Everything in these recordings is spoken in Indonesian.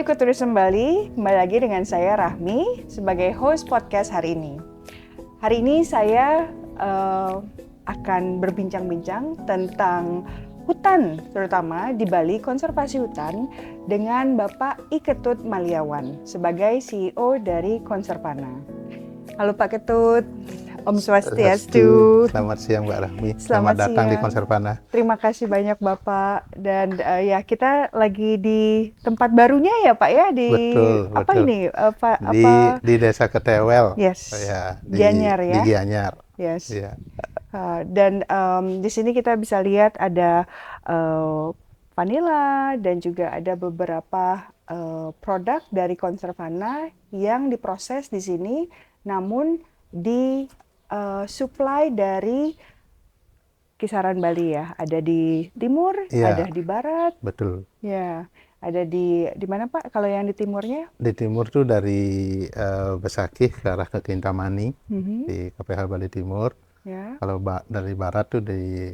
Hai Ekoturism Bali, kembali lagi dengan saya Rahmi sebagai host podcast hari ini. Hari ini saya akan berbincang-bincang tentang hutan, terutama di Bali, konservasi hutan dengan Bapak I Ketut Maliawan sebagai CEO dari Conservana. Halo Pak Ketut, Om Swastiastu. Selamat siang Mbak Rahmi. Selamat datang siang. di Conservana. Terima kasih banyak Bapak. Dan ya kita lagi di tempat barunya ya Pak ya, di apa Betul. ini? Di Desa Ketewel. Yes. Ya, Gianyar ya. Di Gianyar. Yes. Ya. Dan di sini kita bisa lihat ada vanila dan juga ada beberapa produk dari Conservana yang diproses di sini, namun di supply dari kisaran Bali ya. Ada di timur, Ya, ada di barat. betul. Ya, ada di mana Pak? Kalau yang di timurnya? Di timur tuh dari Besakih ke arah ke Kintamani di KPH Bali Timur. Ya. Kalau dari barat tuh di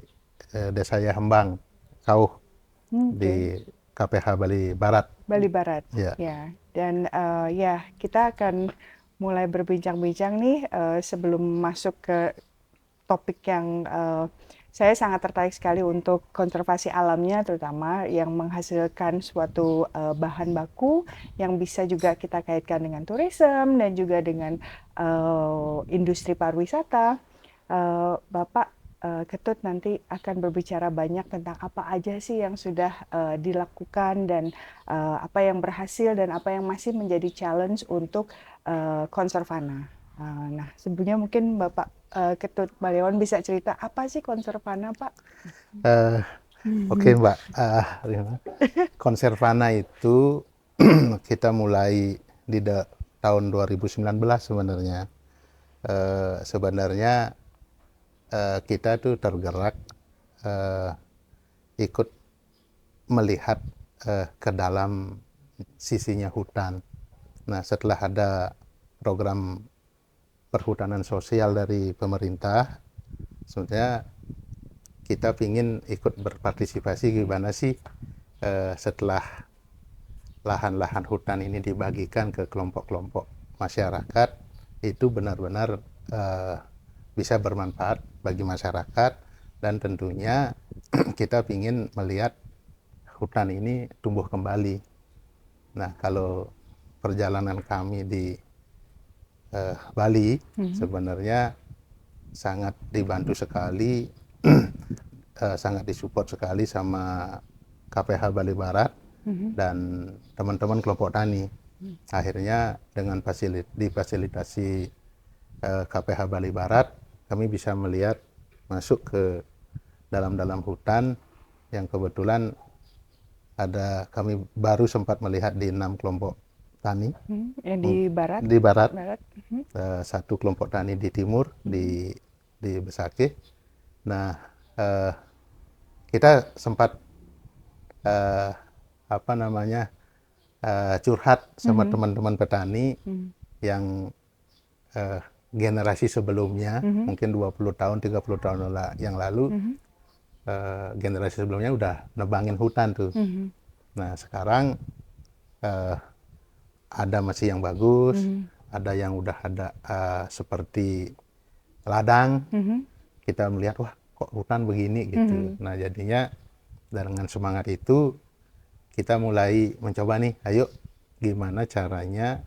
Desa Yahembang, Kauh di KPH Bali Barat. Bali Barat. Ya. Dan ya kita akan mulai berbincang-bincang nih sebelum masuk ke topik yang saya sangat tertarik sekali untuk konservasi alamnya, terutama yang menghasilkan suatu bahan baku yang bisa juga kita kaitkan dengan tourism dan juga dengan industri pariwisata. Bapak Ketut nanti akan berbicara banyak tentang apa aja sih yang sudah dilakukan dan apa yang berhasil dan apa yang masih menjadi challenge untuk Conservana. Nah, sebelumnya mungkin Bapak Ketut Maliawan bisa cerita apa sih Conservana, Pak? Oke Mbak, Conservana itu kita mulai di tahun 2019 sebenarnya. Sebenarnya kita tuh tergerak ikut melihat ke dalam sisinya hutan. Nah, setelah ada program perhutanan sosial dari pemerintah, sebenarnya kita ingin ikut berpartisipasi gimana sih setelah lahan-lahan hutan ini dibagikan ke kelompok-kelompok masyarakat, itu benar-benar bisa bermanfaat bagi masyarakat, dan tentunya kita ingin melihat hutan ini tumbuh kembali. Nah, kalau perjalanan kami di Bali sebenarnya sangat dibantu sekali, sangat disupport sekali sama KPH Bali Barat dan teman-teman kelompok tani. Akhirnya dengan difasilitasi KPH Bali Barat, kami bisa melihat masuk ke dalam hutan yang kebetulan kami baru sempat melihat di 6 kelompok tani. Yang di barat? Di barat. Satu kelompok tani di timur, di Besakih. Nah, kita sempat curhat sama teman-teman petani yang generasi sebelumnya, mungkin 20 tahun, 30 tahun yang lalu, generasi sebelumnya udah nebangin hutan tuh. Nah, sekarang ada masih yang bagus, ada yang udah ada seperti ladang. Kita melihat, wah kok hutan begini gitu. Nah, jadinya dengan semangat itu kita mulai mencoba nih, ayo gimana caranya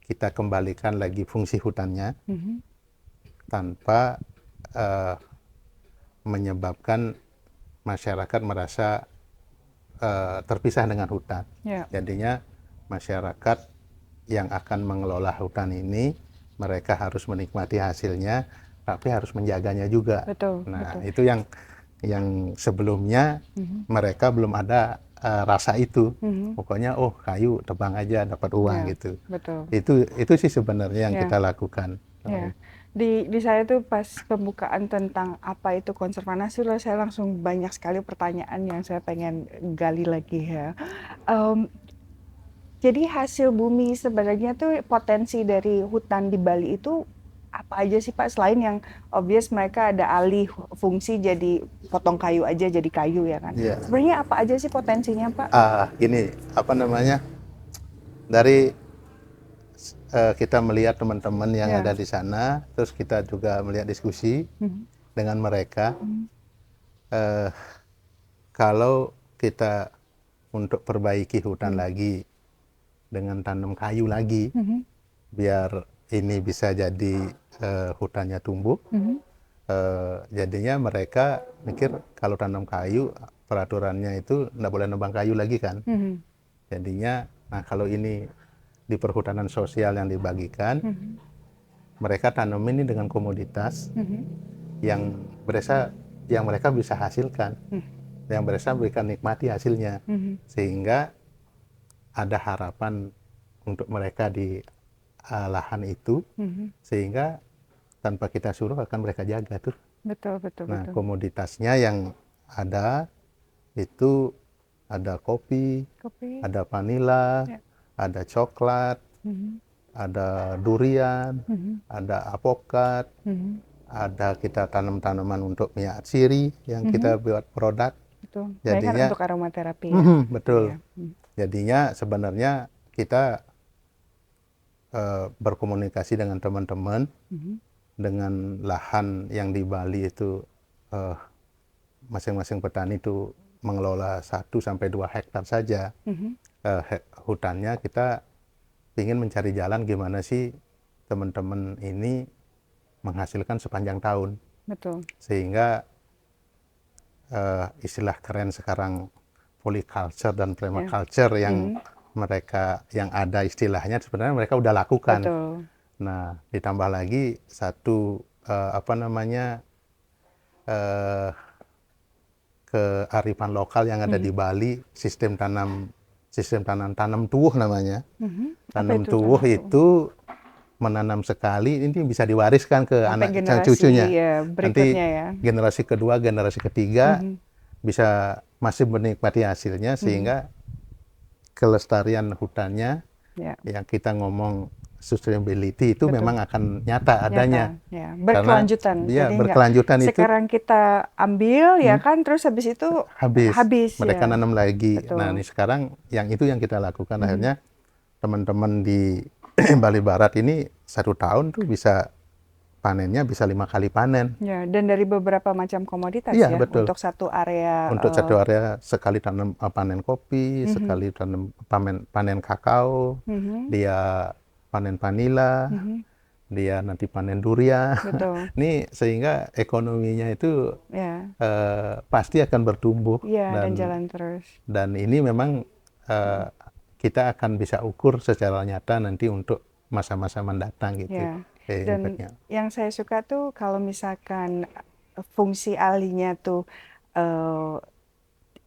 kita kembalikan lagi fungsi hutannya tanpa menyebabkan masyarakat merasa terpisah dengan hutan. Jadinya masyarakat yang akan mengelola hutan ini, mereka harus menikmati hasilnya, tapi harus menjaganya juga. Betul. Itu yang sebelumnya mereka belum ada rasa itu. Pokoknya kayu tebang aja dapat uang gitu. Betul. Itu sih sebenarnya yang kita lakukan. Di saya tuh pas pembukaan tentang apa itu Conservana, saya langsung banyak sekali pertanyaan yang saya pengen gali lagi ya. Jadi hasil bumi sebenarnya tuh potensi dari hutan di Bali itu apa aja sih Pak, selain yang obvious mereka ada alih fungsi jadi potong kayu aja jadi kayu ya kan? Iya. Sebenarnya apa aja sih potensinya Pak? Gini, apa namanya, dari kita melihat teman-teman yang Ya. ada di sana, terus kita juga melihat diskusi dengan mereka. Eh, Kalau kita untuk perbaiki hutan lagi dengan tanam kayu lagi, biar ini bisa jadi hutannya tumbuh. Jadinya mereka mikir kalau tanam kayu peraturannya itu nggak boleh nebang kayu lagi kan. Jadinya, nah kalau ini di perhutanan sosial yang dibagikan, mereka tanam ini dengan komoditas yang yang mereka bisa hasilkan, yang mereka berikan nikmati hasilnya, sehingga ada harapan untuk mereka di lahan itu, sehingga tanpa kita suruh akan mereka jaga tuh. Betul, betul, Nah, betul. komoditasnya yang ada itu ada kopi, Kopi. ada vanila, Ya. ada coklat, ada durian, ada apokat, ada kita tanam tanaman untuk minyak siri yang kita buat produk. Betul. Banyak kan Jadinya, untuk aromaterapi ya. betul. Iya. Jadinya sebenarnya kita berkomunikasi dengan teman-teman dengan lahan yang di Bali itu, masing-masing petani itu mengelola 1-2 hektar saja hutannya. Kita ingin mencari jalan gimana sih teman-teman ini menghasilkan sepanjang tahun, Betul. sehingga istilah keren sekarang polyculture dan permaculture yang mereka yang ada istilahnya sebenarnya mereka udah lakukan. Betul. Nah, ditambah lagi satu apa namanya, kearifan lokal yang ada di Bali, sistem tanam tuwuh namanya. Apa Tanam itu tuwuh tanam tuwuh? itu menanam sekali, ini bisa diwariskan ke Sampai anak generasi cucunya. ya, Nanti berikutnya ya. generasi kedua, generasi ketiga bisa masih menikmati hasilnya, sehingga kelestarian hutannya Ya. yang kita ngomong sustainability itu Betul. memang akan nyata adanya. Nyata, ya. Karena Berkelanjutan. dia Jadi berkelanjutan itu sekarang kita ambil ya kan, terus habis itu habis mereka ya. nanam lagi. Betul. Nah, ini sekarang yang itu yang kita lakukan. Akhirnya teman-teman di Bali Barat ini 1 tahun tuh bisa panennya bisa 5 kali panen. Ya, dan dari beberapa macam komoditas Iya, ya betul. untuk satu area. Untuk satu area sekali tanam panen kopi, sekali tanam panen kakao, dia panen vanila, dia nanti panen durian. Betul. Ini sehingga ekonominya itu Ya. pasti akan bertumbuh. Iya, dan jalan terus. Dan ini memang kita akan bisa ukur secara nyata nanti untuk masa-masa mendatang gitu. Ya. Dan impactnya. yang saya suka tuh kalau misalkan fungsi alihnya tuh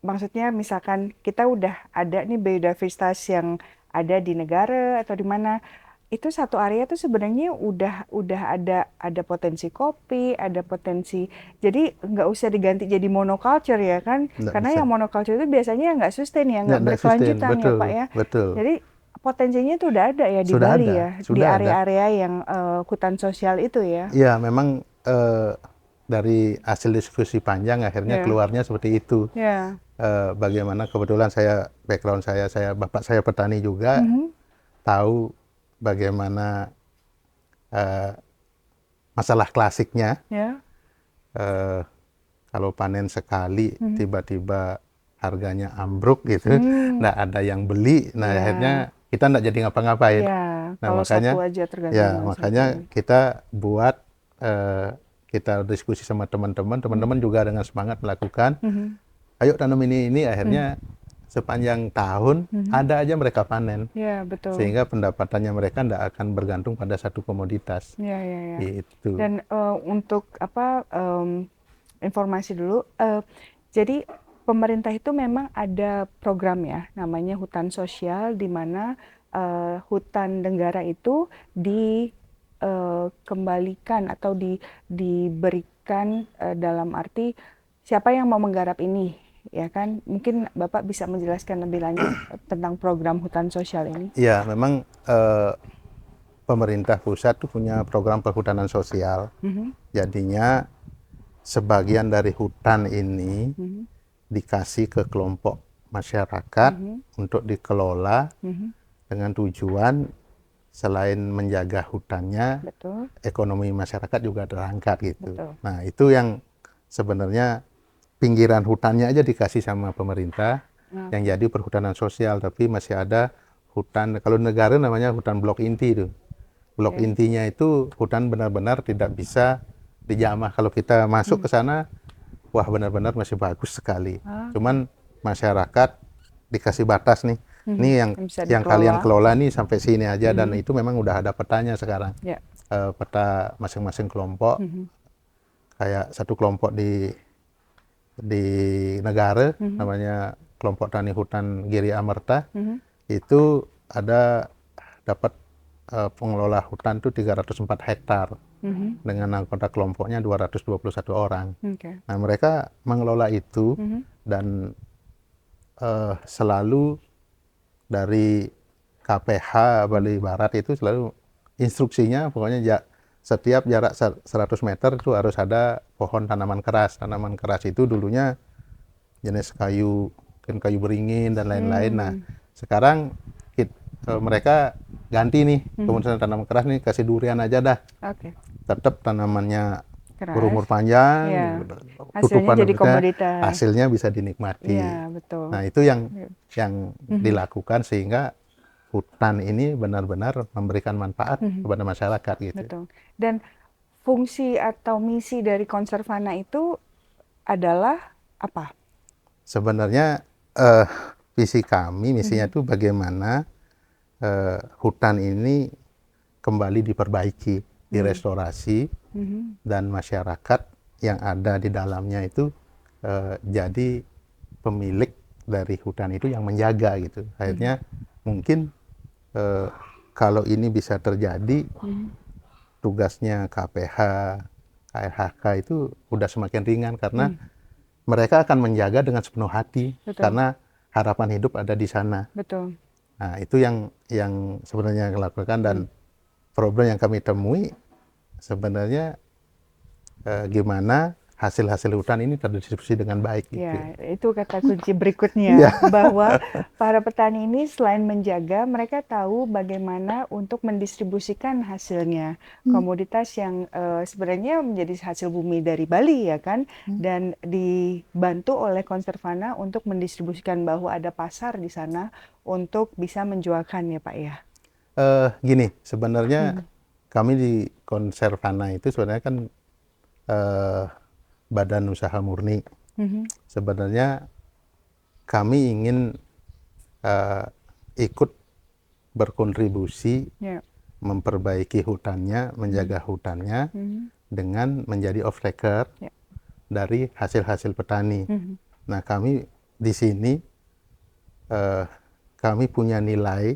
maksudnya misalkan kita udah ada nih biodiversitas yang ada di negara atau di mana, itu satu area tuh sebenarnya udah ada potensi kopi, ada potensi. Jadi nggak usah diganti jadi monoculture ya kan? Nggak Karena bisa. yang monoculture itu biasanya nggak sustain ya, nggak Nggak sustain, berkelanjutan ya betul, Pak ya. betul. Jadi potensinya itu udah ada ya di Sudah Bali ada, ya, di sudah ada. area-area yang hutan sosial itu ya. Iya, memang dari hasil diskusi panjang akhirnya Ya. keluarnya seperti itu. Ya. Bagaimana kebetulan background bapak saya petani juga, tahu bagaimana masalah klasiknya. Ya. Kalau panen sekali tiba-tiba harganya ambruk gitu, nggak ada yang beli. Nah, Ya. akhirnya kita nggak jadi ngapa-ngapain. Ya, Nah, kalau makanya satu aja tergantung ya dengan makanya satu. kita buat kita diskusi sama teman-teman juga dengan semangat melakukan, ayo tanam ini akhirnya sepanjang tahun ada aja mereka panen. Ya, betul. Sehingga pendapatannya mereka nggak akan bergantung pada satu komoditas. Ya, ya, ya. Itu. Dan untuk informasi dulu, jadi pemerintah itu memang ada program ya, namanya hutan sosial, di mana hutan negara itu dikembalikan atau diberikan dalam arti siapa yang mau menggarap ini, ya kan? Mungkin Bapak bisa menjelaskan lebih lanjut tentang program hutan sosial ini. Ya, memang pemerintah pusat tuh punya program perhutanan sosial. Jadinya sebagian dari hutan ini dikasih ke kelompok masyarakat untuk dikelola dengan tujuan selain menjaga hutannya, Betul. ekonomi masyarakat juga terangkat gitu. Betul. Nah, itu yang sebenarnya pinggiran hutannya aja dikasih sama pemerintah yang jadi perhutanan sosial, tapi masih ada hutan, kalau negara namanya hutan blok inti itu. Blok intinya itu hutan benar-benar tidak bisa dijamah. Kalau kita masuk ke sana, wah benar-benar masih bagus sekali. Cuman masyarakat dikasih batas nih. Ini yang kalian kelola nih sampai sini aja, dan itu memang udah ada petanya sekarang. Peta masing-masing kelompok. Kayak satu kelompok di negara namanya kelompok tani hutan Giri Amerta. Itu ada dapat pengelola hutan tuh 304 hektar dengan anggota kelompoknya 221 orang. Nah, mereka mengelola itu dan selalu dari KPH Bali Barat itu selalu instruksinya pokoknya setiap jarak 100 meter itu harus ada pohon tanaman keras. Tanaman keras itu dulunya jenis kayu, mungkin kayu beringin dan lain-lain. Nah, sekarang mereka ganti nih, kemudian tanaman keras nih kasih durian aja dah. Tetap tanamannya berumur panjang, hasilnya jadi komoditas. Hasilnya bisa dinikmati. Betul. Nah, itu yang dilakukan sehingga hutan ini benar-benar memberikan manfaat kepada masyarakat gitu. Betul. Dan fungsi atau misi dari Conservana itu adalah apa? Sebenarnya misinya itu bagaimana hutan ini kembali diperbaiki, direstorasi, dan masyarakat yang ada di dalamnya itu jadi pemilik dari hutan itu yang menjaga gitu. Akhirnya mungkin kalau ini bisa terjadi, tugasnya KPH, KLHK itu udah semakin ringan karena mereka akan menjaga dengan sepenuh hati. Karena harapan hidup ada di sana. Nah, itu yang sebenarnya dilakukan, dan problem yang kami temui sebenarnya gimana hasil-hasil hutan ini terdistribusi dengan baik. Itu kata kunci berikutnya, bahwa para petani ini selain menjaga, mereka tahu bagaimana untuk mendistribusikan hasilnya, komoditas yang sebenarnya menjadi hasil bumi dari Bali ya kan, dan dibantu oleh Conservana untuk mendistribusikan, bahwa ada pasar di sana untuk bisa menjualkan ya Pak ya. Gini, sebenarnya kami di Conservana itu sebenarnya kan badan usaha murni. Sebenarnya kami ingin ikut berkontribusi memperbaiki hutannya, menjaga hutannya dengan menjadi off-taker dari hasil-hasil petani. Nah, kami di sini kami punya nilai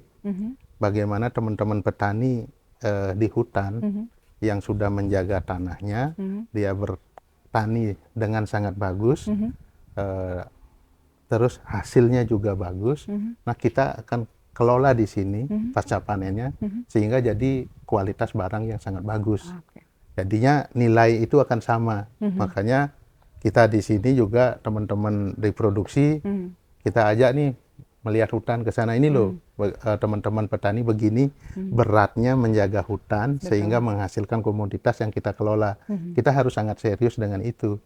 bagaimana teman-teman petani di hutan yang sudah menjaga tanahnya, dia bertani dengan sangat bagus, terus hasilnya juga bagus. Nah, kita akan kelola di sini pasca panennya, sehingga jadi kualitas barang yang sangat bagus. Jadinya nilai itu akan sama. Makanya kita di sini juga teman-teman reproduksi, kita ajak nih melihat hutan ke sana. Ini loh teman-teman petani begini beratnya menjaga hutan sehingga menghasilkan komoditas yang kita kelola. Kita harus sangat serius dengan itu.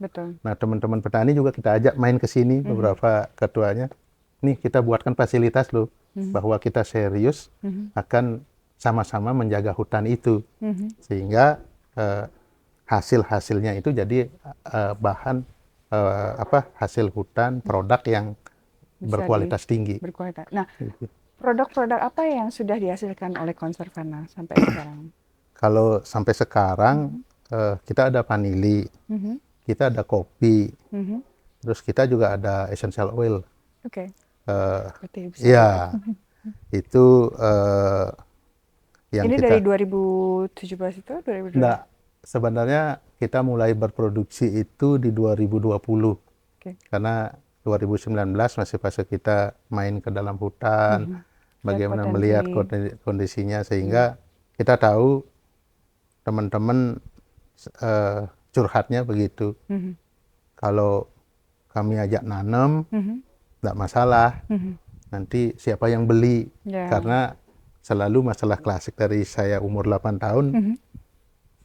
Nah, teman-teman petani juga kita ajak main ke sini, beberapa ketuanya. Nih, kita buatkan fasilitas loh, bahwa kita serius akan sama-sama menjaga hutan itu, sehingga hasil-hasilnya itu jadi bahan hasil hutan, produk yang berkualitas tinggi. Nah, produk-produk apa yang sudah dihasilkan oleh Conservana sampai sekarang? Kalau sampai sekarang kita ada vanili, kita ada kopi, terus kita juga ada essential oil. Ya, itu yang ini kita. Dari 2017 itu? 2020? Enggak, sebenarnya kita mulai berproduksi itu di 2020. Karena 2019 masih fase kita main ke dalam hutan, bagaimana melihat kondisinya, sehingga kita tahu teman-teman curhatnya begitu. Kalau kami ajak nanam, nggak masalah. Nanti siapa yang beli? Karena selalu masalah klasik dari saya umur 8 tahun,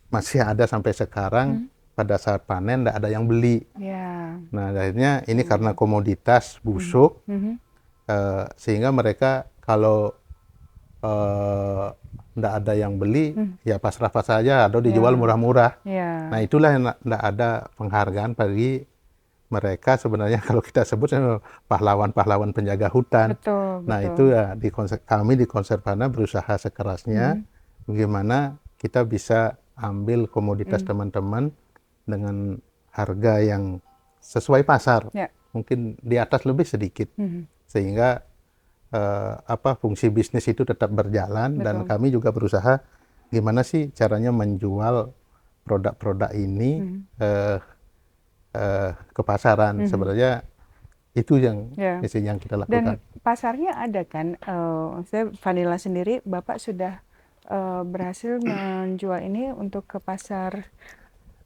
masih ada sampai sekarang, pada saat panen nggak ada yang beli. Nah, akhirnya ini karena komoditas busuk, sehingga mereka kalau nggak ada yang beli, ya pasrah-pasrah saja atau dijual murah-murah. Nah, itulah yang nggak ada penghargaan bagi mereka sebenarnya kalau kita sebut pahlawan-pahlawan penjaga hutan. Nah, itu ya kami di Konservana berusaha sekerasnya bagaimana kita bisa ambil komoditas teman-teman dengan harga yang sesuai pasar. Mungkin di atas lebih sedikit. Sehingga fungsi bisnis itu tetap berjalan. Dan kami juga berusaha gimana sih caranya menjual produk-produk ini ke pasaran. Sebenarnya itu yang kita lakukan. Dan pasarnya ada kan? Saya vanila sendiri, Bapak sudah berhasil menjual ini untuk ke pasar.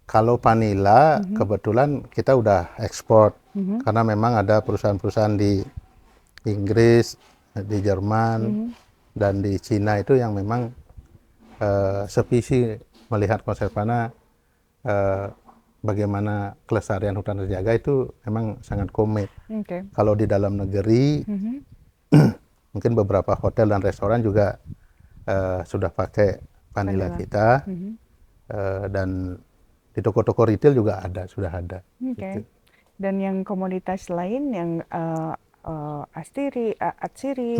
Kalau vanila kebetulan kita udah ekspor karena memang ada perusahaan-perusahaan di Inggris, di Jerman, dan di Cina itu yang memang sevisi melihat Konservana bagaimana kelestarian hutan terjaga itu memang sangat komit. Kalau di dalam negeri, mungkin beberapa hotel dan restoran juga sudah pakai vanila kita, dan di toko-toko retail juga sudah ada. Gitu. Dan yang komoditas lain yang atsiri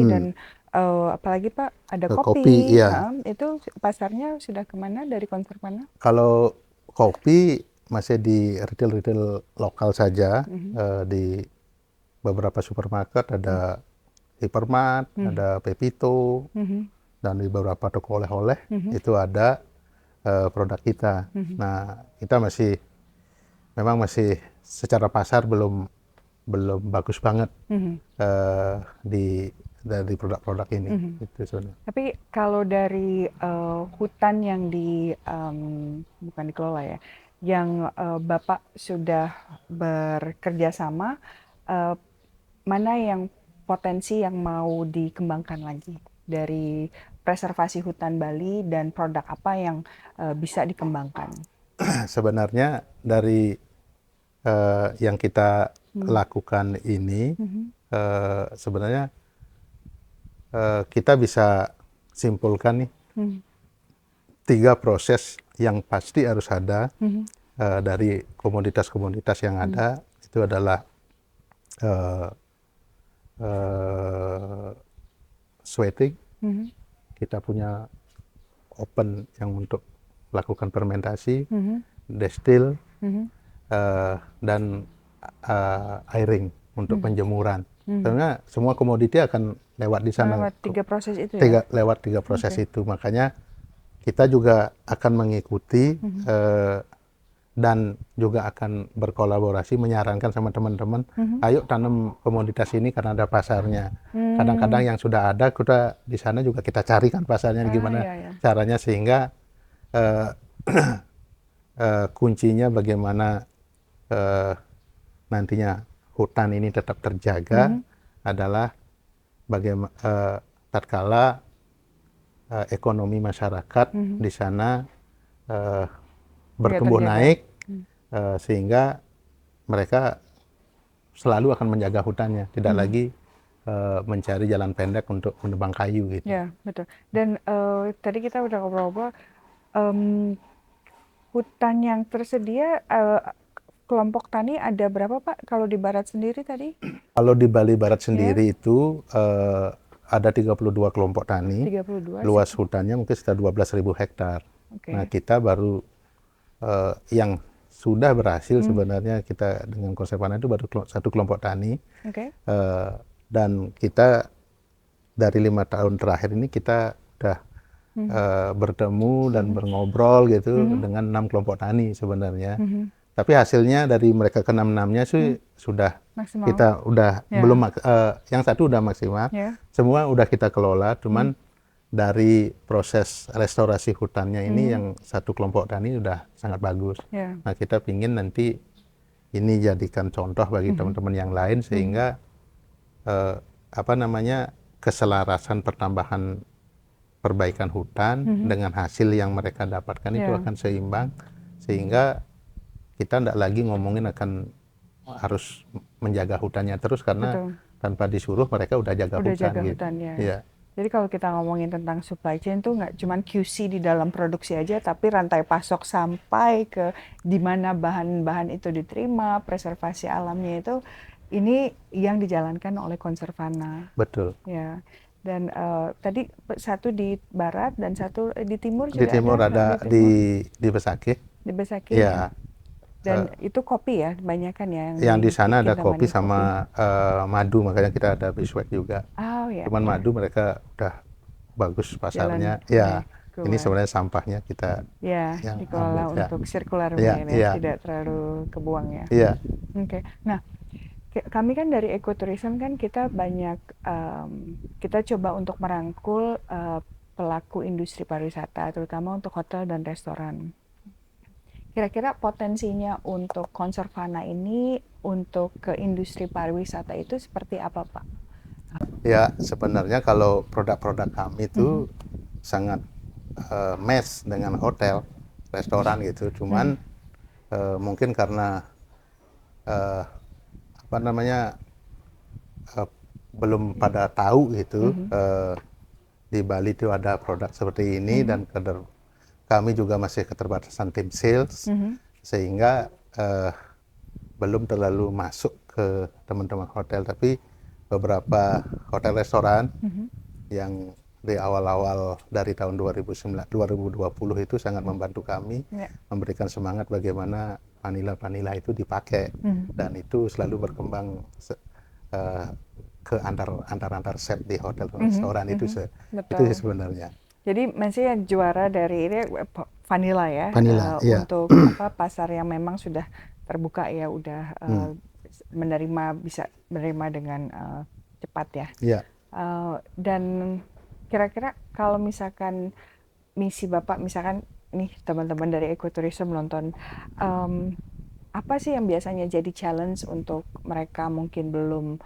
dan apalagi Pak ada kopi, itu pasarnya sudah kemana dari Konservana? Kalau kopi masih di retail lokal saja, di beberapa supermarket ada Hypermart, ada Pepito, dan di beberapa toko oleh-oleh itu ada produk kita. Nah, kita memang masih secara pasar belum bagus banget dari produk-produk ini. Itu sebenarnya. Tapi kalau dari hutan yang bukan dikelola ya, yang Bapak sudah bekerja sama, mana yang potensi yang mau dikembangkan lagi dari preservasi hutan Bali dan produk apa yang bisa dikembangkan? Sebenarnya dari yang kita lakukan ini, sebenarnya kita bisa simpulkan nih 3 proses yang pasti harus ada dari komoditas-komoditas yang ada. Itu adalah sweating, kita punya open yang untuk melakukan fermentasi, destil, dan airing untuk penjemuran. Karena semua komoditi akan lewat di sana. Lewat 3 proses itu ya? Lewat 3 proses itu. Makanya kita juga akan mengikuti dan juga akan berkolaborasi, menyarankan sama teman-teman, ayo tanam komoditas ini karena ada pasarnya. Kadang-kadang yang sudah ada, kita di sana juga kita carikan pasarnya gimana caranya, sehingga kuncinya bagaimana nantinya hutan ini tetap terjaga adalah bagaimana tatkala ekonomi masyarakat di sana bertumbuh naik, sehingga mereka selalu akan menjaga hutannya, tidak lagi mencari jalan pendek untuk menebang kayu gitu. Ya, betul. Dan tadi kita udah ngobrol-ngobrol, hutan yang tersedia, kelompok tani ada berapa Pak kalau di Barat sendiri tadi? Kalau di Bali Barat sendiri itu ada 32 kelompok tani. 32. Luas hutannya mungkin sekitar 12.000 hektar. Nah, kita baru yang sudah berhasil sebenarnya kita dengan Konservana itu baru 1 kelompok tani. Dan kita dari 5 tahun terakhir ini kita udah bertemu dan ngobrol gitu dengan 6 kelompok tani sebenarnya. Tapi hasilnya dari mereka ke-6-6-nya sih sudah maksimal. Kita udah belum yang 1 udah maksimal. Semua udah kita kelola, cuman dari proses restorasi hutannya ini yang satu kelompok tani udah sangat bagus. Nah, kita pingin nanti ini jadikan contoh bagi teman-teman yang lain sehingga keselarasan pertambahan perbaikan hutan dengan hasil yang mereka dapatkan itu akan seimbang, sehingga kita tidak lagi ngomongin akan harus menjaga hutannya terus karena tanpa disuruh mereka udah jaga hutan gitu. Ya. Jadi kalau kita ngomongin tentang supply chain tuh nggak cuma QC di dalam produksi aja, tapi rantai pasok sampai ke di mana bahan-bahan itu diterima, preservasi alamnya itu ini yang dijalankan oleh Conservana. Betul. Ya. Dan tadi satu di barat dan satu di timur juga di timur ada di Besakih. Di Besakih. Ya. Dan itu kopi ya, kebanyakan ya. Yang di sana ada kopi sama madu, makanya kita ada beeswax juga. Oh ya. Cuman madu mereka udah bagus pasarnya. Ya, ini sebenarnya sampahnya kita yang dikelola untuk circular tidak terlalu kebuang ya. Iya. Oke. Nah, kami kan dari ekoturism kan kita banyak kita coba untuk merangkul pelaku industri pariwisata, terutama untuk hotel dan restoran. Kira-kira potensinya untuk Conservana ini untuk ke industri pariwisata itu seperti apa, Pak? Ya, sebenarnya kalau produk-produk kami itu sangat match dengan hotel, restoran gitu. Cuman mungkin karena belum pada tahu gitu di Bali itu ada produk seperti ini dan kami juga masih keterbatasan tim sales sehingga belum terlalu masuk ke teman-teman hotel, tapi beberapa hotel restoran yang di awal-awal dari tahun 2020 itu sangat membantu kami memberikan semangat bagaimana vanilla itu dipakai dan itu selalu berkembang ke antar set di hotel restoran itu sebenarnya. Jadi masih yang juara dari ini vanilla ya, untuk pasar yang memang sudah terbuka ya, udah bisa menerima dengan cepat ya. Dan kira-kira kalau misalkan misi Bapak, misalkan nih teman-teman dari ekoturism nonton, apa sih yang biasanya jadi challenge untuk mereka mungkin belum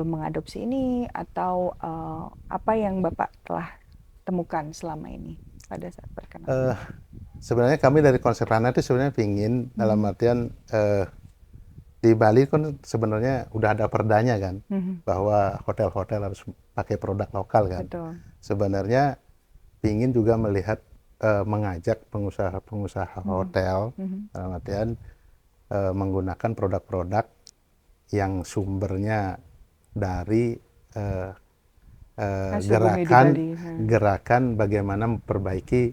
mengadopsi ini, atau apa yang Bapak telah temukan selama ini pada saat perkenalan? Sebenarnya kami dari Conservana itu sebenarnya ingin dalam artian di Bali kan sebenarnya udah ada perdanya kan, bahwa hotel-hotel harus pakai produk lokal kan. Betul. Sebenarnya ingin juga melihat mengajak pengusaha-pengusaha hotel dalam artian menggunakan produk-produk yang sumbernya dari gerakan bagaimana memperbaiki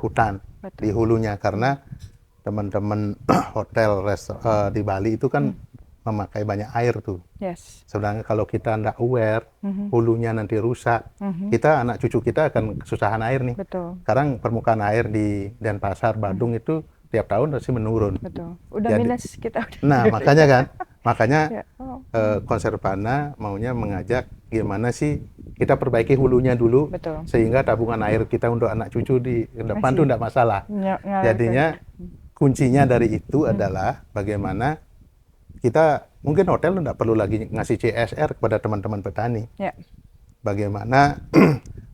hutan di hulunya, karena teman-teman hotel di Bali itu kan memakai banyak air tuh. Sebenarnya kalau kita nggak aware, hulunya nanti rusak, kita, anak cucu kita akan kesusahan air nih. Sekarang permukaan air di Denpasar, Badung itu tiap tahun masih menurun. Udah minus kita. Nah, makanya Conservana maunya mengajak gimana sih kita perbaiki hulunya dulu, sehingga tabungan air kita untuk anak cucu di depan tuh enggak masalah. Jadinya kuncinya dari itu adalah bagaimana kita, mungkin hotel enggak perlu lagi ngasih CSR kepada teman-teman petani. Bagaimana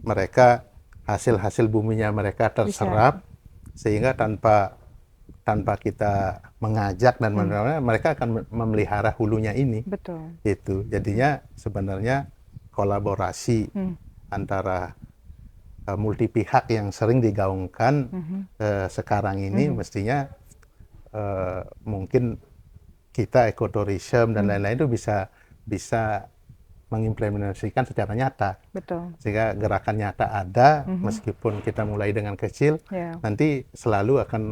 mereka hasil-hasil buminya mereka terserap sehingga tanpa kita mengajak dan mereka akan memelihara hulunya ini. Itu jadinya sebenarnya kolaborasi antara multi pihak yang sering digaungkan sekarang ini mestinya mungkin kita ekoturism dan lain-lain itu bisa mengimplementasikan secara nyata. Sehingga gerakan nyata ada, meskipun kita mulai dengan kecil, nanti selalu akan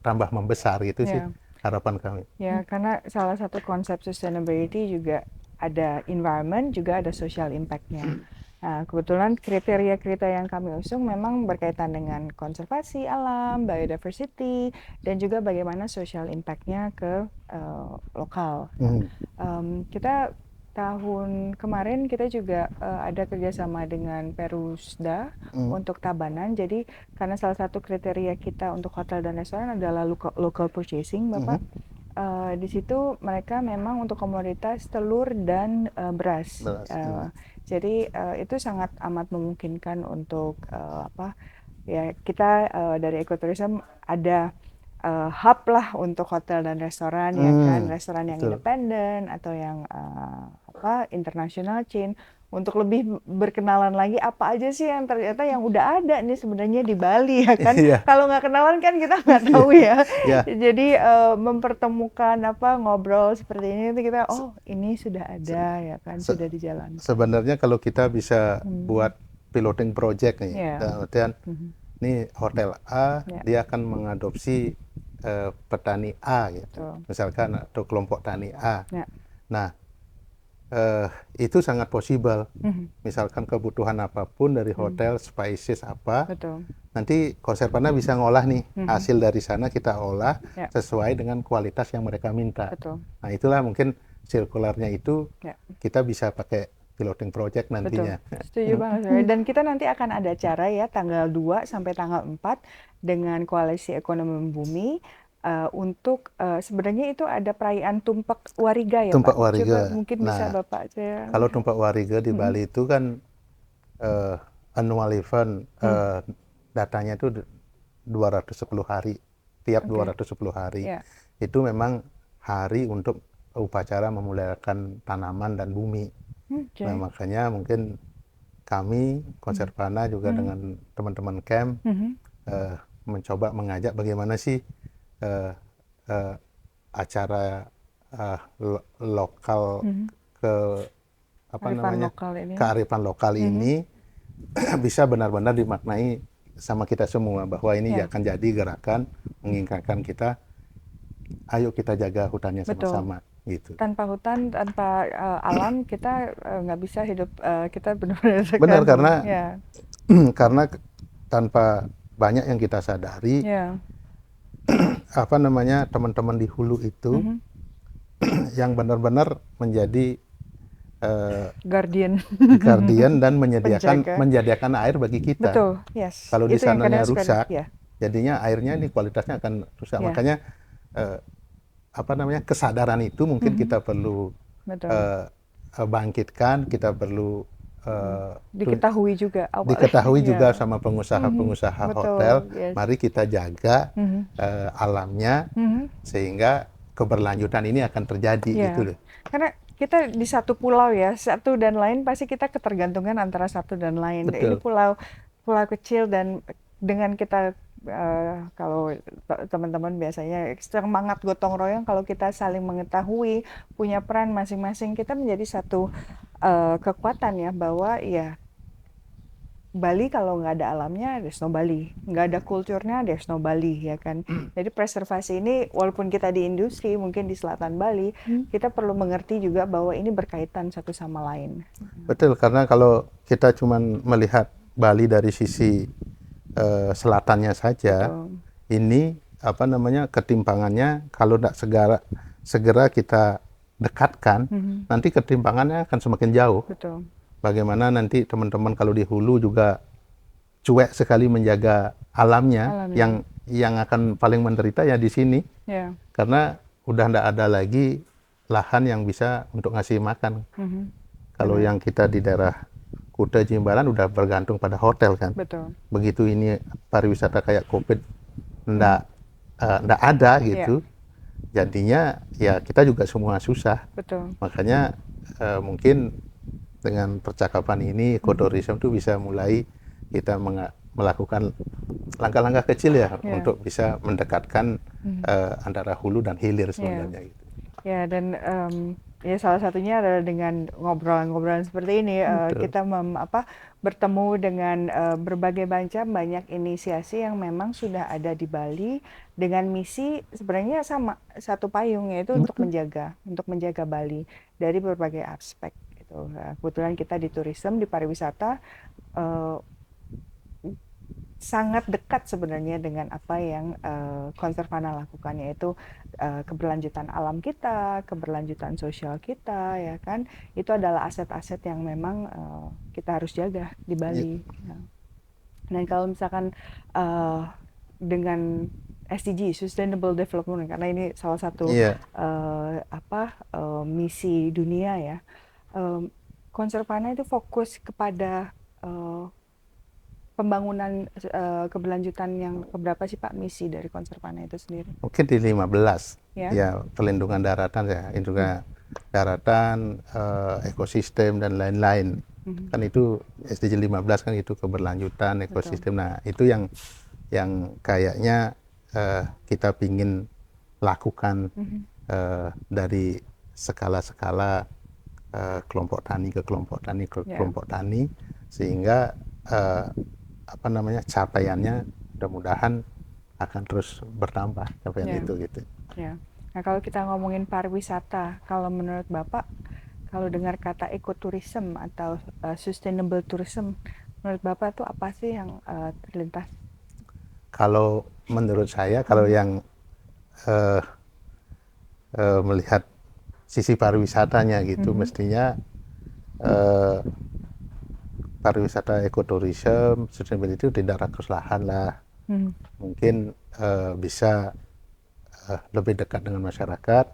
tambah membesar gitu sih harapan kami. Ya, karena salah satu konsep sustainability juga ada environment, juga ada social impact-nya. Nah, kebetulan kriteria-kriteria yang kami usung memang berkaitan dengan konservasi alam, biodiversity, dan juga bagaimana social impact-nya ke lokal. Kita tahun kemarin kita juga ada kerjasama dengan Perusda untuk Tabanan. Jadi karena salah satu kriteria kita untuk hotel dan restoran adalah local purchasing, Bapak. Di situ mereka memang untuk komoditas telur dan beras. Jadi itu sangat amat memungkinkan untuk apa ya, kita dari ekoturism ada hub lah untuk hotel dan restoran, ya kan, restoran yang independen atau yang international chain, untuk lebih berkenalan lagi apa aja sih yang ternyata yang udah ada nih sebenarnya di Bali, ya kan. Kalau nggak kenalan kan kita nggak tahu ya. Jadi mempertemukan ngobrol seperti ini itu kita ini sudah ada, ya kan, sudah dijalankan. Sebenarnya kalau kita bisa buat piloting project nih, artian ini hotel A, dia akan mengadopsi petani A gitu, misalkan, atau kelompok tani A. Nah, itu sangat possible. Misalkan kebutuhan apapun dari hotel, spices apa, nanti Konservana bisa ngolah nih, hasil dari sana kita olah sesuai dengan kualitas yang mereka minta. Nah, itulah mungkin sirkularnya itu kita bisa pakai piloting project nantinya. Setuju banget. Dan kita nanti akan ada acara ya tanggal 2 sampai tanggal 4 dengan Koalisi Ekonomi Bumi untuk sebenarnya itu ada perayaan Tumpak Wariga ya, Tumpak Pak. Wariga. Coba mungkin bisa Bapak saya. Kalau Tumpak Wariga di Bali itu kan annual event, datanya itu 210 hari, tiap 210 hari. Itu memang hari untuk upacara memuliakan tanaman dan bumi. Nah, makanya mungkin kami Konservana juga dengan teman-teman camp mencoba mengajak bagaimana sih acara lokal ke kearifan lokal ini bisa benar-benar dimaknai sama kita semua, bahwa ini akan jadi gerakan mengingatkan kita, ayo kita jaga hutannya sama-sama. Gitu. Tanpa hutan, tanpa alam kita nggak bisa hidup, kita benar-benar benar, karena tanpa banyak yang kita sadari, teman-teman di hulu itu yang benar-benar menjadi guardian dan menyediakan air bagi kita. Kalau di sananya rusak, jadinya airnya ini kualitasnya akan rusak. Makanya kesadaran itu mungkin kita perlu bangkitkan, kita perlu diketahui juga sama pengusaha-pengusaha hotel. Mari kita jaga alamnya sehingga keberlanjutan ini akan terjadi gitu loh. Karena kita di satu pulau ya, satu dan lain pasti kita ketergantungan antara satu dan lain. Ini pulau kecil, dan dengan kita kalau teman-teman biasanya semangat gotong royong, kalau kita saling mengetahui punya peran masing-masing, kita menjadi satu kekuatan ya, bahwa ya Bali kalau nggak ada alamnya, there's no Bali. Nggak ada kulturnya, there's no Bali, ya kan. Jadi preservasi ini, walaupun kita di industri, mungkin di selatan Bali, kita perlu mengerti juga bahwa ini berkaitan satu sama lain. Betul, karena kalau kita cuma melihat Bali dari sisi selatannya saja, ini ketimpangannya kalau tidak segera kita dekatkan, nanti ketimpangannya akan semakin jauh. Bagaimana nanti teman-teman kalau di hulu juga cuek sekali menjaga alamnya. Yang akan paling menderita ya di sini, karena udah tidak ada lagi lahan yang bisa untuk ngasih makan. Kalau yang kita di daerah Kuta Jimbaran udah bergantung pada hotel kan. Begitu ini pariwisata kayak COVID ndak ada gitu, jadinya ya kita juga semua susah. Makanya mungkin dengan percakapan ini, ekoturism itu bisa mulai kita melakukan langkah-langkah kecil ya, untuk bisa mendekatkan antara hulu dan hilir sebenarnya. Gitu. Ya, dan ya salah satunya adalah dengan ngobrol-ngobrolan seperti ini, kita bertemu dengan berbagai macam banyak inisiasi yang memang sudah ada di Bali dengan misi sebenarnya sama, satu payung, yaitu untuk menjaga Bali dari berbagai aspek. Kebetulan kita di tourism, di pariwisata, sangat dekat sebenarnya dengan apa yang Conservana lakukan, yaitu keberlanjutan alam kita, keberlanjutan sosial kita, ya kan? Itu adalah aset-aset yang memang kita harus jaga di Ya, Bali. Ya. Dan kalau misalkan dengan SDG, Sustainable Development, karena ini salah satu iya, misi dunia ya. Conservana itu fokus kepada pembangunan keberlanjutan yang keberapa sih Pak, misi dari Conservana itu sendiri? mungkin di 15 Ya. ya, perlindungan daratan ya, ini juga daratan, ekosistem dan lain-lain. Kan itu SDG 15 kan itu keberlanjutan ekosistem. Nah, itu yang kayaknya kita pingin lakukan dari skala-skala kelompok tani ke kelompok tani ke Ya. kelompok tani, sehingga apa namanya, capaiannya mudah-mudahan akan terus bertambah capaian Ya. itu gitu. Ya. Nah, kalau kita ngomongin pariwisata, kalau menurut Bapak, kalau dengar kata ekoturism atau sustainable tourism, menurut Bapak itu apa sih yang terlintas? Kalau menurut saya, kalau yang melihat sisi pariwisatanya gitu, mestinya pariwisata ekoturism, sustainability itu tidak rakus lahan lah. Mungkin bisa lebih dekat dengan masyarakat,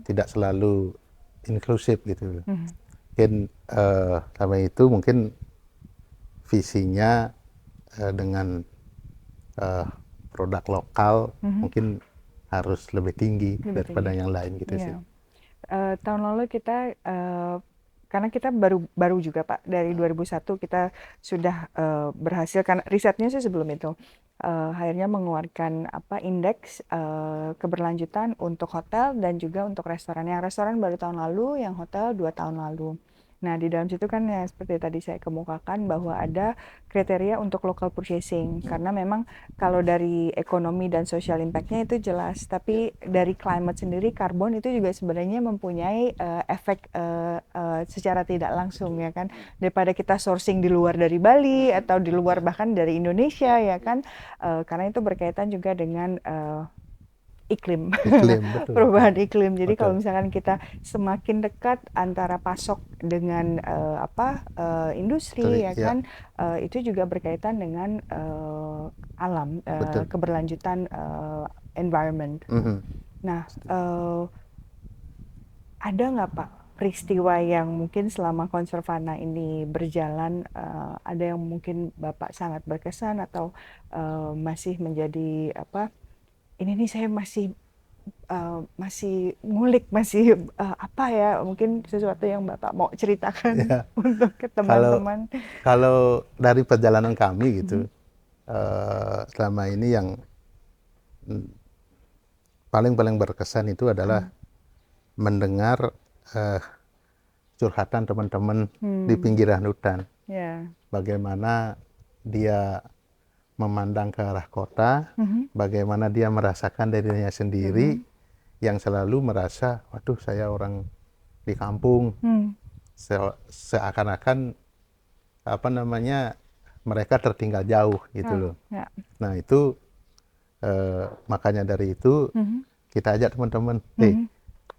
tidak selalu inklusif gitu. Mungkin sama itu mungkin visinya dengan produk lokal mungkin harus lebih tinggi daripada yang lain gitu sih. Tahun lalu kita karena kita baru juga Pak, dari 2001 kita sudah berhasil, karena risetnya sih sebelum itu akhirnya mengeluarkan indeks keberlanjutan untuk hotel dan juga untuk restoran. Yang restoran baru tahun lalu, yang hotel 2 tahun lalu. Nah, di dalam situ kan ya seperti tadi saya kemukakan bahwa ada kriteria untuk local purchasing, karena memang kalau dari ekonomi dan social impact-nya itu jelas, tapi dari climate sendiri, karbon itu juga sebenarnya mempunyai efek secara tidak langsung, ya kan, daripada kita sourcing di luar dari Bali atau di luar bahkan dari Indonesia, ya kan, karena itu berkaitan juga dengan iklim, Betul. perubahan iklim. Jadi kalau Betul. misalkan kita semakin dekat antara pasok dengan industri, ya kan, itu juga berkaitan dengan alam, keberlanjutan environment. Nah, ada nggak Pak peristiwa yang mungkin selama Conservana ini berjalan, ada yang mungkin Bapak sangat berkesan atau masih menjadi ini nih saya masih ngulik, masih mungkin sesuatu yang Bapak mau ceritakan Ya, untuk ke teman-teman. Kalau dari perjalanan kami gitu, selama ini yang paling berkesan itu adalah mendengar curhatan teman-teman di pinggiran hutan. Bagaimana dia memandang ke arah kota, bagaimana dia merasakan dirinya sendiri yang selalu merasa, waduh saya orang di kampung, seakan-akan mereka tertinggal jauh gitu loh. Nah itu makanya dari itu kita ajak teman-teman,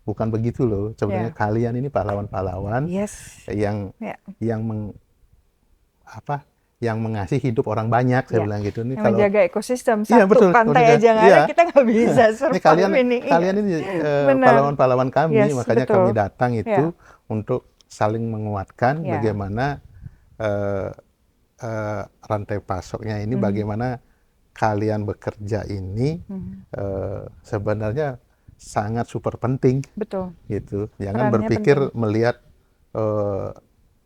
bukan begitu loh, sebenarnya kalian ini pahlawan-pahlawan yang mengasih hidup orang banyak, saya bilang gitu. Ini kalau menjaga ekosistem, satu pantai aja nggak ada, kita nggak bisa survive ini. Kalian ini pahlawan-pahlawan kami, makanya kami datang itu untuk saling menguatkan bagaimana rantai pasoknya ini, bagaimana kalian bekerja ini sebenarnya sangat super penting. Betul. Gitu. Jangan berpikir melihat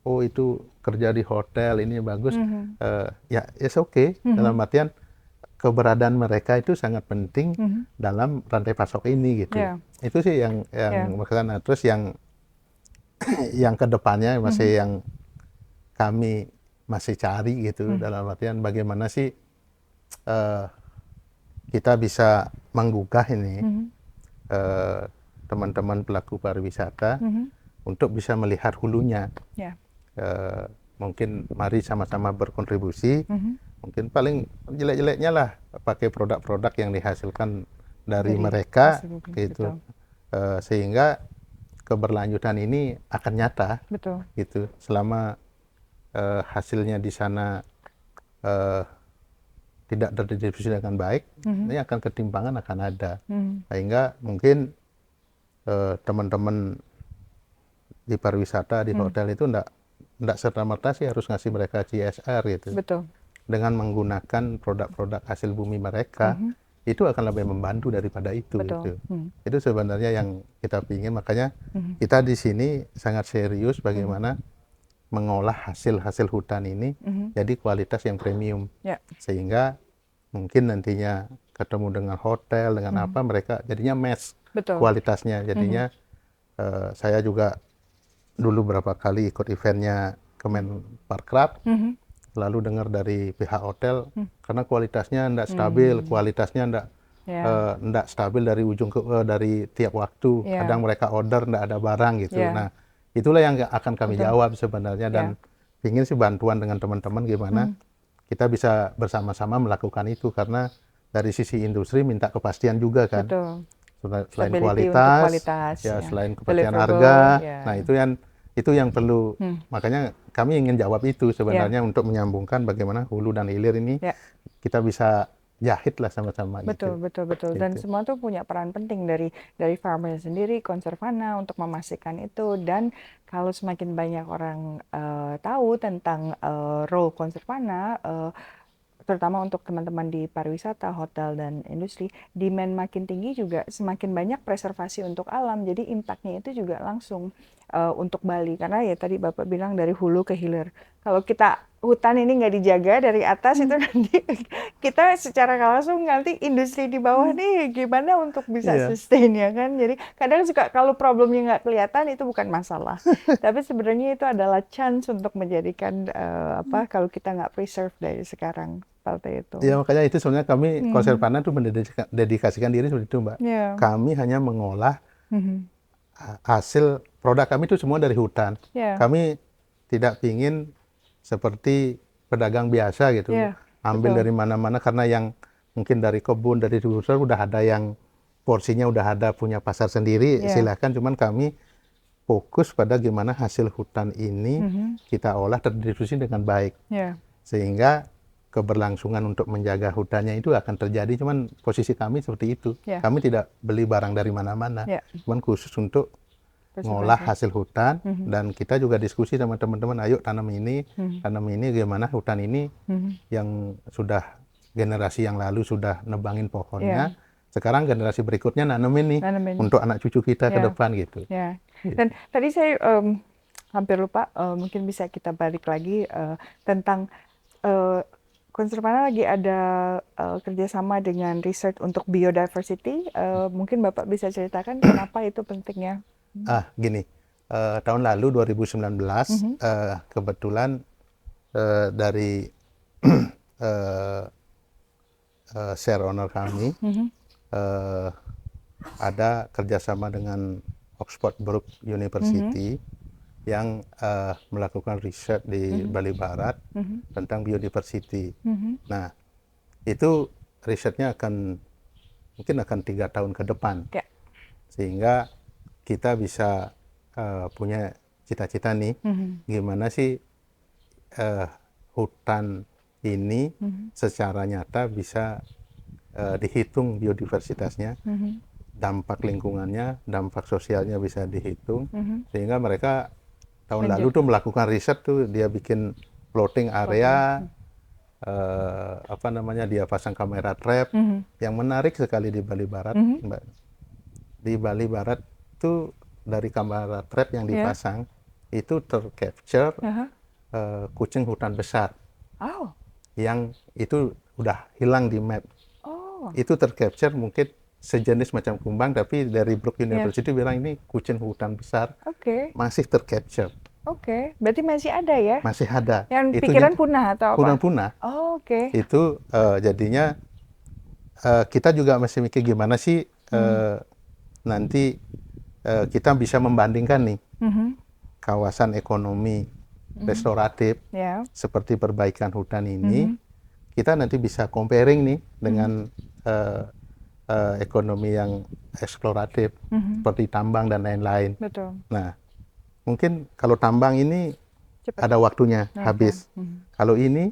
oh itu kerja di hotel ini bagus, ya it's okay. Dalam artian keberadaan mereka itu sangat penting dalam rantai pasok ini gitu. Itu sih yang maksudnya. Terus yang kedepannya masih yang kami masih cari gitu, dalam artian bagaimana sih kita bisa menggugah ini teman-teman pelaku pariwisata untuk bisa melihat hulunya. Mungkin mari sama-sama berkontribusi mungkin paling jelek-jeleknya lah pakai produk-produk yang dihasilkan dari Dari mereka hasil bumi, gitu. betul. Sehingga keberlanjutan ini akan nyata Betul. gitu. Selama hasilnya di sana eh, tidak terdistribusi dengan baik, ini akan ketimpangan akan ada. Sehingga mungkin teman-teman di pariwisata, di hotel itu enggak serta-merta sih harus ngasih mereka CSR gitu. Betul. Dengan menggunakan produk-produk hasil bumi mereka, itu akan lebih membantu daripada itu. Betul. Gitu. Itu sebenarnya yang kita pingin, makanya kita di sini sangat serius bagaimana mengolah hasil-hasil hutan ini jadi kualitas yang premium. Ya. Sehingga mungkin nantinya ketemu dengan hotel, dengan apa, mereka jadinya match Betul. kualitasnya. Jadinya saya juga dulu berapa kali ikut eventnya Kemenparekraf, lalu dengar dari pihak hotel, karena kualitasnya tidak stabil, kualitasnya tidak stabil dari ujung ke dari tiap waktu. Kadang mereka order tidak ada barang gitu. Nah, itulah yang akan kami jawab sebenarnya, dan ingin sih bantuan dengan teman-teman gimana kita bisa bersama-sama melakukan itu, karena dari sisi industri minta kepastian juga kan. Betul. Selain Stability untuk kualitas, ya selain kepastian deliverable, harga. ya. Nah, itu yang perlu. Makanya kami ingin jawab itu sebenarnya, untuk menyambungkan bagaimana hulu dan hilir ini kita bisa jahit lah sama-sama Betul, gitu. betul. Dan Gitu. semua tuh punya peran penting dari farmer sendiri, Conservana untuk memastikan itu. Dan kalau semakin banyak orang tahu tentang role Conservana, terutama untuk teman-teman di pariwisata, hotel, dan industri, demand makin tinggi juga semakin banyak preservasi untuk alam. Jadi impact-nya itu juga langsung untuk Bali. Karena ya tadi Bapak bilang dari hulu ke hilir. Kalau kita hutan ini nggak dijaga dari atas, itu nanti kita secara langsung nanti industri di bawah nih gimana untuk bisa sustain, ya kan. Jadi kadang suka kalau problemnya nggak kelihatan itu bukan masalah. Tapi sebenarnya itu adalah chance untuk menjadikan kalau kita nggak preserve dari sekarang. Itu. Ya, makanya itu sebenarnya kami Conservana itu mendedikasikan diri seperti itu, Mbak. Kami hanya mengolah hasil produk kami itu semua dari hutan. Kami tidak ingin seperti pedagang biasa gitu, ambil dari mana-mana, karena yang mungkin dari kebun, dari usaha udah ada yang porsinya udah ada punya pasar sendiri, silahkan. Cuman kami fokus pada gimana hasil hutan ini kita olah terdistribusi dengan baik, sehingga keberlangsungan untuk menjaga hutannya itu akan terjadi. Cuman posisi kami seperti itu, kami tidak beli barang dari mana-mana, cuman khusus untuk mengolah hasil hutan. Dan kita juga diskusi sama teman-teman, ayo tanam ini, gimana hutan ini yang sudah generasi yang lalu sudah nebangin pohonnya, sekarang generasi berikutnya nanemin nih untuk anak cucu kita ke depan gitu. Dan tadi saya hampir lupa, mungkin bisa kita balik lagi tentang Conservana lagi ada kerjasama dengan research untuk biodiversity. Mungkin Bapak bisa ceritakan kenapa itu pentingnya? Gini, tahun lalu 2019 kebetulan dari share owner kami ada kerjasama dengan Oxford Brook University yang melakukan riset di Bali Barat tentang biodiversity. Nah, itu risetnya mungkin akan 3 tahun ke depan, sehingga kita bisa punya cita-cita nih, gimana sih hutan ini secara nyata bisa dihitung biodiversitasnya, dampak lingkungannya, dampak sosialnya bisa dihitung, sehingga mereka tahun lalu tuh melakukan riset tuh, dia bikin floating area, dia pasang kamera trap. Yang menarik sekali di Bali Barat, Mbak. Di Bali Barat tuh dari kamera trap yang dipasang itu tercapture kucing hutan besar. Yang itu udah hilang di map. Itu tercapture mungkin sejenis macam kumbang, tapi dari Brook University bilang ini kucing hutan besar, masih tercapture. Berarti masih ada ya? Masih ada. Yang pikiran punah atau apa? Punah. Itu jadinya kita juga masih mikir gimana sih nanti kita bisa membandingkan nih kawasan ekonomi restoratif seperti perbaikan hutan ini, kita nanti bisa comparing nih dengan ekonomi yang eksploratif seperti tambang dan lain-lain. Betul. Nah, mungkin kalau tambang ini Cepat. ada waktunya Nah, habis. Kalau ini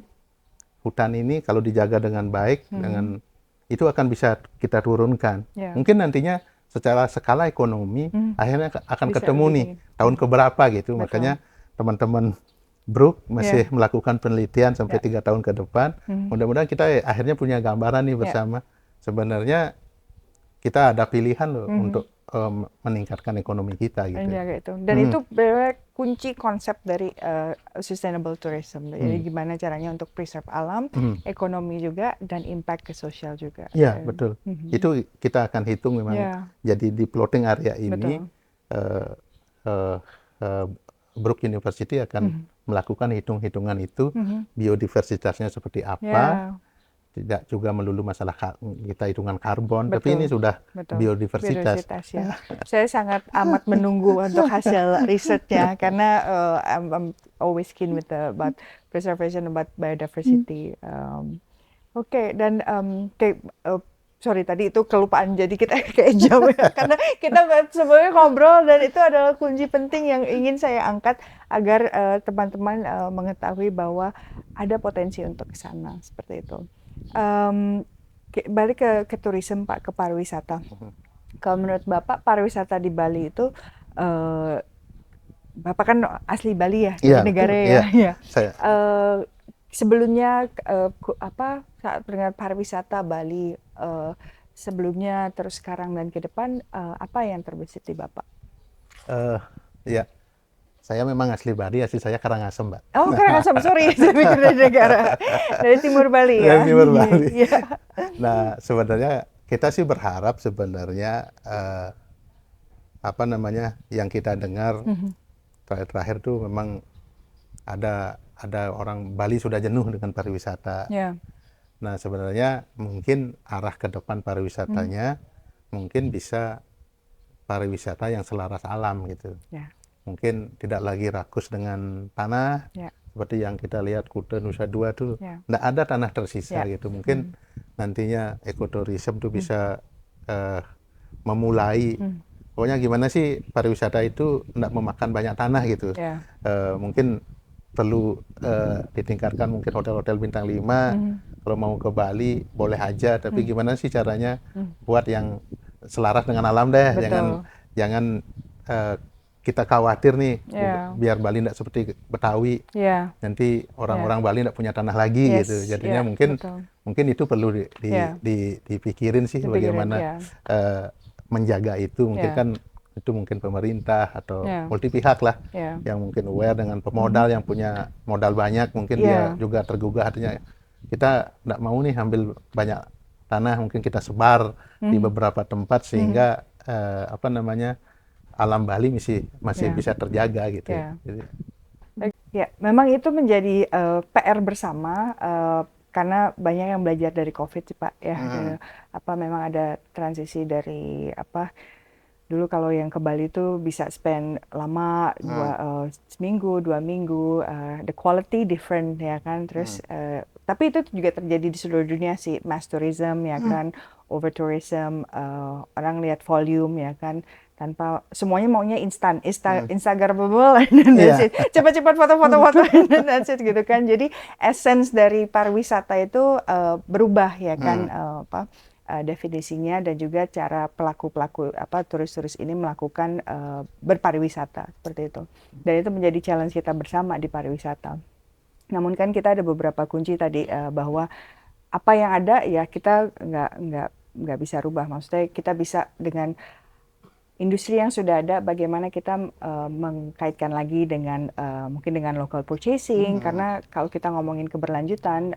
hutan ini kalau dijaga dengan baik, dengan itu akan bisa kita turunkan. Ya. Mungkin nantinya secara skala ekonomi akhirnya akan Bisa ketemu lebih nih tinggi. tahun keberapa gitu. Betul. Makanya teman-teman Brook masih melakukan penelitian sampai 3 tahun ke depan. Mudah-mudahan kita akhirnya punya gambaran nih bersama. Sebenarnya kita ada pilihan loh untuk meningkatkan ekonomi kita gitu. Menjaga itu. Dan itu benar kunci konsep dari sustainable tourism. Jadi gimana caranya untuk preserve alam, ekonomi juga, dan impact ke sosial juga. Iya, betul. Itu kita akan hitung memang. Jadi di plotting area ini, Brook University akan melakukan hitung-hitungan itu, biodiversitasnya seperti apa, tidak juga melulu masalah kita hitungan karbon, tapi ini sudah biodiversitas. Ya. Saya sangat amat menunggu untuk hasil risetnya karena I'm always keen with about preservation, about biodiversity. Oke, dan sorry tadi itu kelupaan, jadi kita kayak jam ya, karena kita sebenarnya ngobrol dan itu adalah kunci penting yang ingin saya angkat agar teman-teman mengetahui bahwa ada potensi untuk ke sana seperti itu. Balik ke tourism Pak, ke pariwisata. Kalau menurut Bapak pariwisata di Bali itu, Bapak kan asli Bali ya, dari negara ya. Iya. Saya. Sebelumnya saat dengan pariwisata Bali sebelumnya, terus sekarang dan ke depan, apa yang terbesit di Bapak? Ya. Saya memang asli Bali, asli saya Karangasem, Mbak. Oh, Karangasem, sorry, saya pikir dari negara. Dari timur Bali ya? Dari timur Bali. Nah, sebenarnya kita sih berharap sebenarnya, yang kita dengar terakhir tuh memang ada orang Bali sudah jenuh dengan pariwisata. Nah, sebenarnya mungkin arah ke depan pariwisatanya mungkin bisa pariwisata yang selaras alam gitu. Mungkin tidak lagi rakus dengan tanah, seperti yang kita lihat Kuta Nusa Dua tuh, tidak ada tanah tersisa gitu. Mungkin nantinya ekoturism tuh bisa memulai, pokoknya gimana sih pariwisata itu tidak memakan banyak tanah gitu. Mungkin perlu ditingkatkan, mungkin hotel-hotel bintang 5, kalau mau ke Bali boleh aja, tapi gimana sih caranya buat yang selaras dengan alam deh. Jangan kita khawatir nih, biar Bali tidak seperti Betawi, nanti orang-orang Bali tidak punya tanah lagi gitu. Jadinya mungkin itu perlu dipikirin sih, bagaimana menjaga itu. Mungkin kan itu mungkin pemerintah atau multi pihak lah, yang mungkin aware dengan pemodal yang punya modal banyak, mungkin dia juga tergugah, artinya kita tidak mau nih ambil banyak tanah, mungkin kita sebar di beberapa tempat sehingga alam Bali masih bisa terjaga gitu. Ya, memang itu menjadi PR bersama, karena banyak yang belajar dari COVID sih Pak ya. Memang ada transisi dari dulu kalau yang ke Bali itu bisa spend lama, seminggu, 2 minggu, the quality different ya kan. Terus tapi itu juga terjadi di seluruh dunia sih, mass tourism ya kan, over tourism, orang lihat volume ya kan, tanpa semuanya maunya instan, instagramable, cepat-cepat foto-foto dan that's it gitu kan. Jadi essence dari pariwisata itu berubah ya kan, definisinya, dan juga cara pelaku-pelaku turis-turis ini melakukan berpariwisata seperti itu. Dan itu menjadi challenge kita bersama di pariwisata. Namun kan kita ada beberapa kunci tadi, bahwa apa yang ada ya kita nggak bisa rubah. Maksudnya kita bisa dengan industri yang sudah ada, bagaimana kita mengkaitkan lagi dengan mungkin dengan local purchasing, karena kalau kita ngomongin keberlanjutan,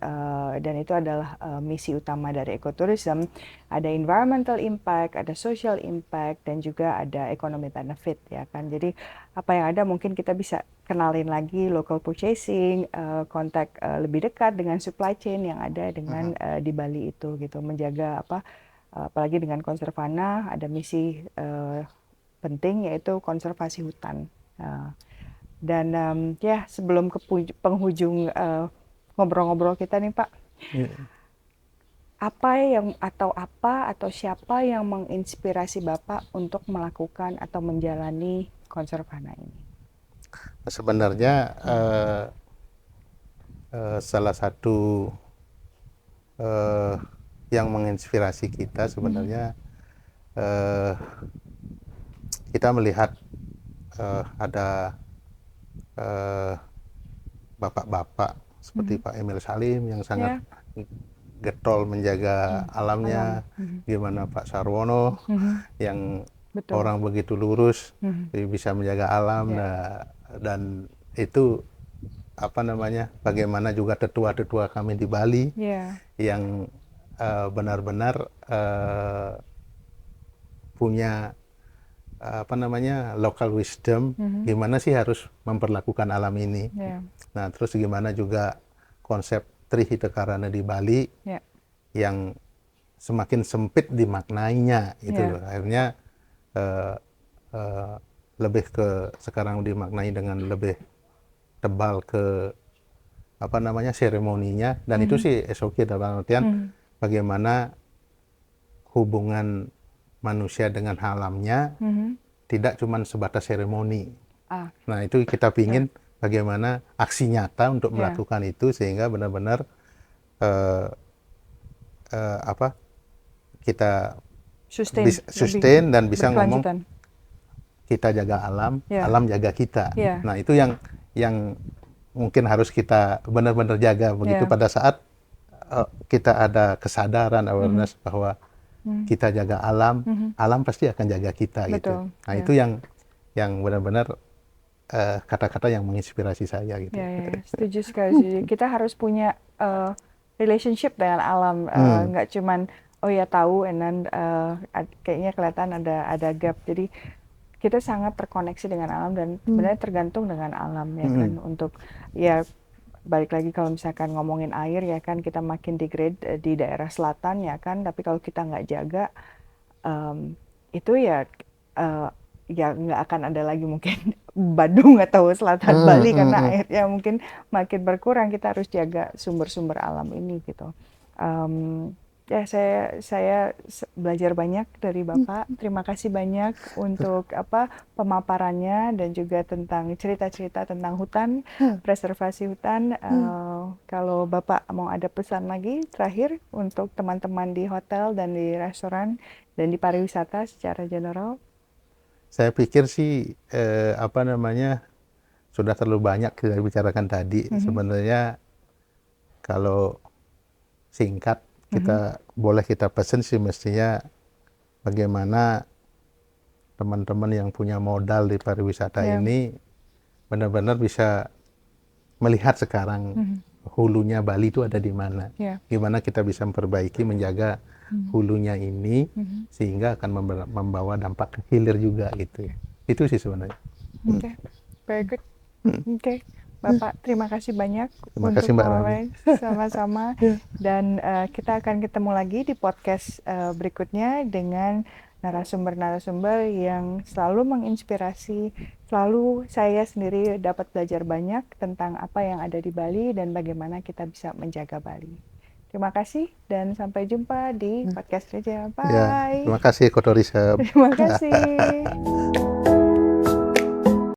dan itu adalah misi utama dari ekoturism, ada environmental impact, ada social impact, dan juga ada economic benefit ya kan. Jadi apa yang ada mungkin kita bisa kenalin lagi local purchasing, kontak lebih dekat dengan supply chain yang ada dengan di Bali itu gitu, menjaga apalagi dengan Conservana ada misi penting, yaitu konservasi hutan. Dan ya sebelum ke penghujung ngobrol-ngobrol kita nih Pak, Ya. Apa atau siapa yang menginspirasi Bapak untuk melakukan atau menjalani konservana ini? Sebenarnya salah satu eh, yang menginspirasi kita sebenarnya eh, kita melihat ada eh, bapak-bapak seperti Mhm. Pak Emil Salim yang sangat Ya, getol menjaga alam. alamnya, gimana Pak Sarwono Mhm. yang Betul. orang begitu lurus Mhm. bisa menjaga alam. Ya, Dan itu apa namanya, bagaimana juga tetua-tetua kami di Bali ya, yang benar-benar punya apa namanya local wisdom, Mhm. gimana sih harus memperlakukan alam ini. ya, Nah, terus gimana juga konsep Trihita Karana di Bali ya, yang semakin sempit dimaknainya itu ya, loh. Akhirnya eh, eh, lebih ke sekarang dimaknai dengan lebih tebal ke apa namanya seremoninya, dan itu Mhm. sih SOK dalam artian Mhm. bagaimana hubungan manusia dengan alamnya Mhm. tidak cuma sebatas seremoni. Ah, Nah, itu kita ya, pingin bagaimana aksi nyata untuk ya, melakukan itu sehingga benar-benar eh, apa kita sustain, bisa lebih sustain dan bisa ngomong berkelanjutan. kita jaga alam, Ya, alam jaga kita. ya, Nah, itu yang mungkin harus kita benar-benar jaga begitu ya. pada saat kita ada kesadaran Mhm. awareness bahwa Mhm. kita jaga alam, Mhm. alam pasti akan jaga kita gitu. Betul. Nah, Ya. itu yang benar-benar kata-kata yang menginspirasi saya gitu. Ya, ya, ya. Setuju sekali. Setuju. Kita harus punya relationship dengan alam. Hmm, Nggak cuman oh ya tahu, and then kayaknya kelihatan ada gap. Jadi kita sangat terkoneksi dengan alam dan sebenarnya tergantung dengan alam ya kan hmm, untuk ya balik lagi kalau misalkan ngomongin air ya kan kita makin degrade di daerah selatan ya kan, tapi kalau kita nggak jaga itu ya eh, ya nggak akan ada lagi mungkin Badung atau Selatan hmm, Bali hmm, karena hmm. airnya mungkin makin berkurang. Kita harus jaga sumber-sumber alam ini gitu. Em, ya saya belajar banyak dari Bapak. Terima kasih banyak untuk apa pemaparannya dan juga tentang cerita-cerita tentang hutan, preservasi hutan. Kalau Bapak mau ada pesan lagi terakhir untuk teman-teman di hotel dan di restoran dan di pariwisata secara general. Saya pikir sih apa namanya sudah terlalu banyak kita bicarakan tadi. Mhm. Sebenarnya kalau singkat Mhm. boleh kita pesen sih mestinya bagaimana teman-teman yang punya modal di pariwisata Ya. ini benar-benar bisa melihat sekarang Mhm. hulunya Bali itu ada di mana. Ya. Gimana kita bisa memperbaiki, menjaga Mhm. hulunya ini Mhm. sehingga akan membawa dampak ke hilir juga gitu. Itu sih sebenarnya. Oke, very good. Oke, Bapak, terima kasih banyak Terima kasih untuk Mbak Rami. ngobrol sama-sama. Dan kita akan ketemu lagi di podcast berikutnya dengan narasumber-narasumber yang selalu menginspirasi. Selalu saya sendiri dapat belajar banyak tentang apa yang ada di Bali dan bagaimana kita bisa menjaga Bali. Terima kasih dan sampai jumpa di podcast saja. Ya, Bye. terima kasih Koto Risep. Terima kasih.